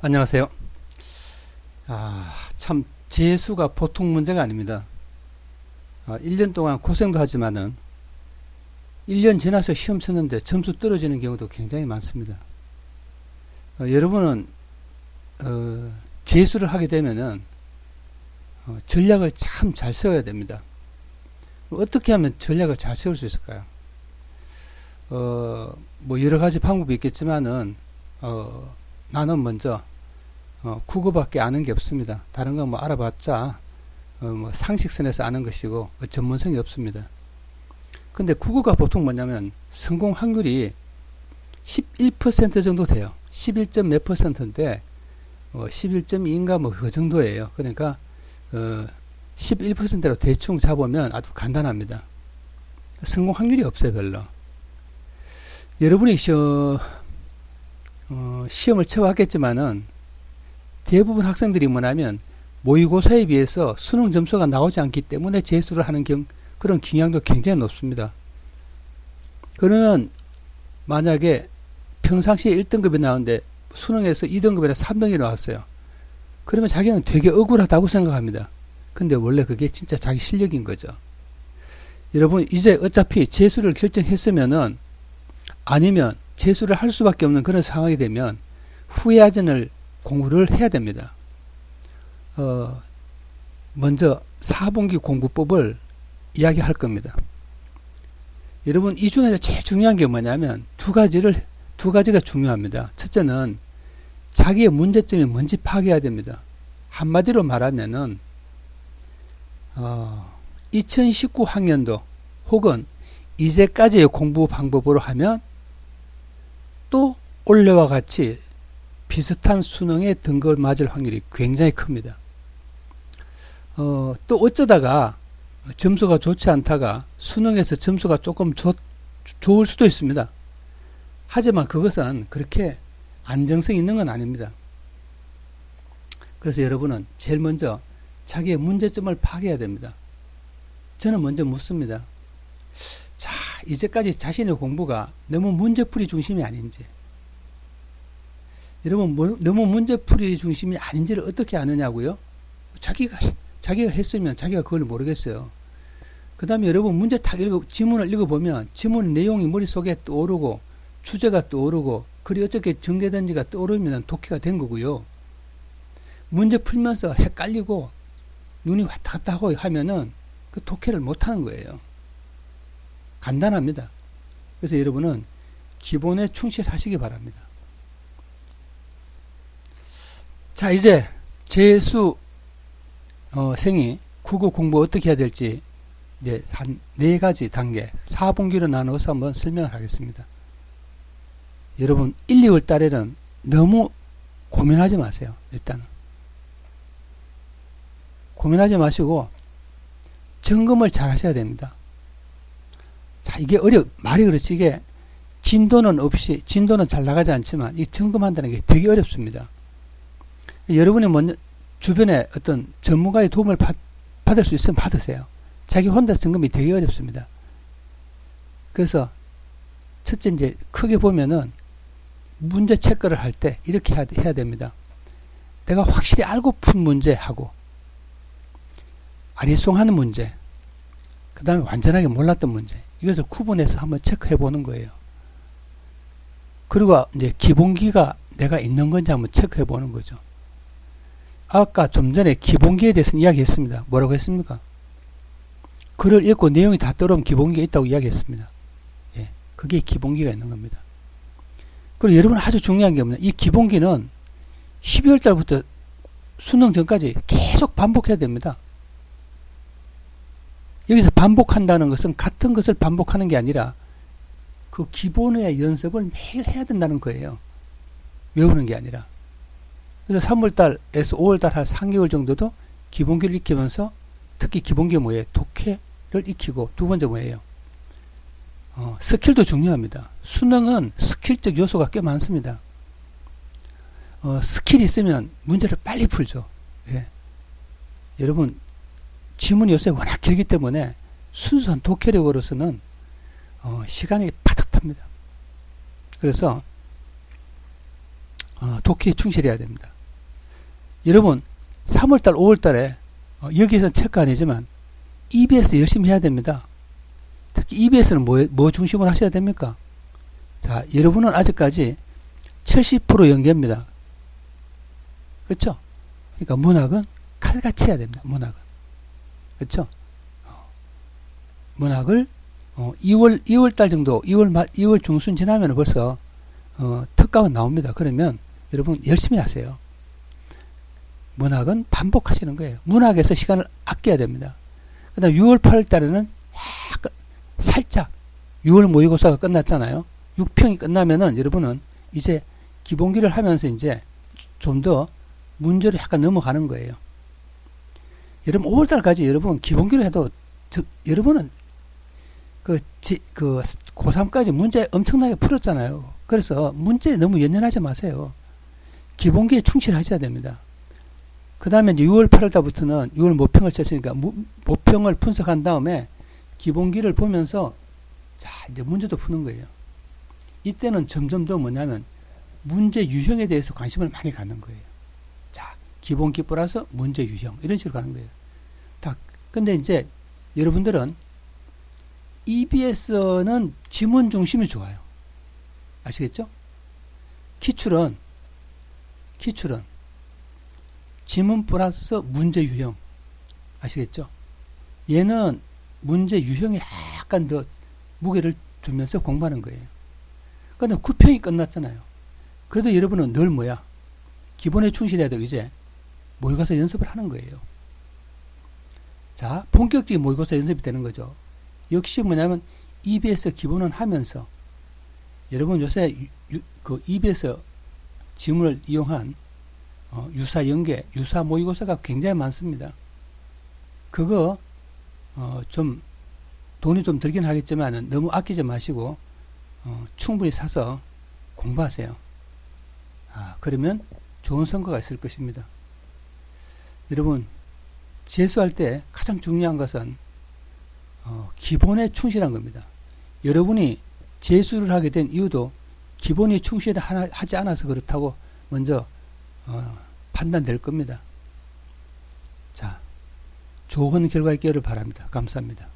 안녕하세요. 참 재수가 보통 문제가 아닙니다. 1년 동안 고생도 하지만은 1년 지나서 시험 쳤는데 점수 떨어지는 경우도 굉장히 많습니다. 여러분은 재수를 하게 되면은 전략을 참 잘 세워야 됩니다. 어떻게 하면 전략을 잘 세울 수 있을까요? 뭐 여러 가지 방법이 있겠지만은 나는 먼저 국어밖에 아는 게 없습니다. 다른 건 뭐 알아봤자 뭐 상식선에서 아는 것이고 전문성이 없습니다. 근데 국어가 보통 뭐냐면 성공 확률이 11% 정도 돼요. 11점 몇 %인데 11.2인가 뭐 그 정도예요. 그러니까 11%로 대충 잡으면 아주 간단합니다. 성공 확률이 없어요, 별로. 여러분이 시험을 쳐왔겠지만은 대부분 학생들이 뭐냐면 모의고사에 비해서 수능 점수가 나오지 않기 때문에 재수를 하는 그런 경향도 굉장히 높습니다. 그러면 만약에 평상시에 1등급이 나오는데 수능에서 2등급이나 3등이 나왔어요. 그러면 자기는 되게 억울하다고 생각합니다. 근데 원래 그게 진짜 자기 실력인 거죠. 여러분 이제 어차피 재수를 결정했으면은 아니면 재수를 할 수밖에 없는 그런 상황이 되면 후회하지 않을 공부를 해야 됩니다. 먼저 4분기 공부법을 이야기할 겁니다. 여러분 이 중에서 제일 중요한 게 뭐냐면 두 가지가 중요합니다. 첫째는 자기의 문제점이 뭔지 파악해야 됩니다. 한마디로 말하면은 2019 학년도 혹은 이제까지의 공부 방법으로 하면 또 올해와 같이 비슷한 수능에 등급을 맞을 확률이 굉장히 큽니다. 또 어쩌다가 점수가 좋지 않다가 수능에서 점수가 조금 좋을 수도 있습니다. 하지만 그것은 그렇게 안정성 있는 건 아닙니다. 그래서 여러분은 제일 먼저 자기의 문제점을 파악해야 됩니다. 저는 먼저 묻습니다. 자, 이제까지 자신의 공부가 너무 문제풀이 중심이 아닌지, 여러분 너무 문제풀이 중심이 아닌지를 어떻게 아느냐고요? 자기가 했으면 자기가 그걸 모르겠어요. 그 다음에 여러분 문제 딱 지문을 읽어보면 지문 내용이 머릿속에 떠오르고 주제가 떠오르고 글이 어떻게 전개된지가 떠오르면 독해가 된 거고요. 문제 풀면서 헷갈리고 눈이 왔다 갔다 하고 하면은 그 독해를 못하는 거예요. 간단합니다. 그래서 여러분은 기본에 충실하시기 바랍니다. 자, 이제 재수 생이 국어 공부 어떻게 해야 될지 이제 한 4가지 단계 4분기로 나누어서 한번 설명을 하겠습니다. 여러분 1, 2월 달에는 너무 고민하지 마세요. 일단은 고민하지 마시고 점검을 잘 하셔야 됩니다. 자, 이게 말이 그렇지 이게 진도는 잘 나가지 않지만 이 점검한다는 게 되게 어렵습니다. 여러분이 먼저 주변에 어떤 전문가의 도움을 받을 수 있으면 받으세요. 자기 혼자 점검이 되게 어렵습니다. 그래서 첫째 이제 크게 보면은 문제 체크를 할 때 이렇게 해야 됩니다. 내가 확실히 알고 푼 문제하고 아리송하는 문제, 그 다음에 완전하게 몰랐던 문제, 이것을 구분해서 한번 체크해 보는 거예요. 그리고 이제 기본기가 내가 있는 건지 한번 체크해 보는 거죠. 아까 좀 전에 기본기에 대해서 이야기했습니다. 뭐라고 했습니까? 글을 읽고 내용이 다 떠오르면 기본기가 있다고 이야기했습니다. 예, 그게 기본기가 있는 겁니다. 그리고 여러분 아주 중요한 게 뭐냐, 이 기본기는 12월 달부터 수능 전까지 계속 반복해야 됩니다. 여기서 반복한다는 것은 같은 것을 반복하는 게 아니라 그 기본의 연습을 매일 해야 된다는 거예요. 외우는 게 아니라. 그래서 3월달에서 5월달 한 3개월 정도도 기본기를 익히면서 특히 기본기가 뭐예요? 독해를 익히고 두 번째 뭐예요? 스킬도 중요합니다. 수능은 스킬적 요소가 꽤 많습니다. 스킬이 있으면 문제를 빨리 풀죠. 예. 여러분 지문이 요새 워낙 길기 때문에 순수한 독해력으로서는 시간이 빠듯합니다. 그래서 독해에 충실해야 됩니다. 여러분 3월달 5월달에 여기에서는 체크 아니지만 EBS 열심히 해야 됩니다. 특히 EBS는 뭐 중심으로 하셔야 됩니까? 자, 여러분은 아직까지 70% 연계입니다. 그렇죠? 그러니까 문학은 칼같이 해야 됩니다. 문학은. 그렇죠? 문학을 2월달 정도 2월 중순 지나면 벌써 특강은 나옵니다. 그러면 여러분 열심히 하세요. 문학은 반복하시는 거예요. 문학에서 시간을 아껴야 됩니다. 그 다음 6월 8월 달에는 약간 살짝 6월 모의고사가 끝났잖아요. 6평이 끝나면은 여러분은 이제 기본기를 하면서 이제 좀 더 문제로 약간 넘어가는 거예요. 여러분 5월달까지 여러분 기본기를 해도 여러분은 고3까지 문제 엄청나게 풀었잖아요. 그래서 문제에 너무 연연하지 마세요. 기본기에 충실하셔야 됩니다. 그 다음에 이제 6월 8월달부터는 6월 모평을 쳤으니까 모평을 분석한 다음에 기본기를 보면서 자, 이제 문제도 푸는 거예요. 이때는 점점 더 뭐냐면 문제 유형에 대해서 관심을 많이 갖는 거예요. 자, 기본기 플러스 문제 유형 이런 식으로 가는 거예요. 근데 이제 여러분들은 EBS는 지문 중심이 좋아요. 아시겠죠? 기출은 지문 플러스 문제 유형. 아시겠죠? 얘는 문제 유형에 약간 더 무게를 두면서 공부하는 거예요. 근데 9평이 끝났잖아요. 그래도 여러분은 늘 뭐야? 기본에 충실해야 되고 이제 모의고사 연습을 하는 거예요. 자, 본격적인 모의고사 연습이 되는 거죠. 역시 뭐냐면 EBS 기본은 하면서 여러분 요새 그 EBS 지문을 이용한 유사 연계, 유사 모의고사가 굉장히 많습니다. 그거 좀 돈이 좀 들긴 하겠지만 너무 아끼지 마시고 충분히 사서 공부하세요. 그러면 좋은 성과가 있을 것입니다. 여러분 재수할 때 가장 중요한 것은 기본에 충실한 겁니다. 여러분이 재수를 하게 된 이유도 기본이 충실하지 않아서 그렇다고 먼저 판단될 겁니다. 자, 좋은 결과 있기를 바랍니다. 감사합니다.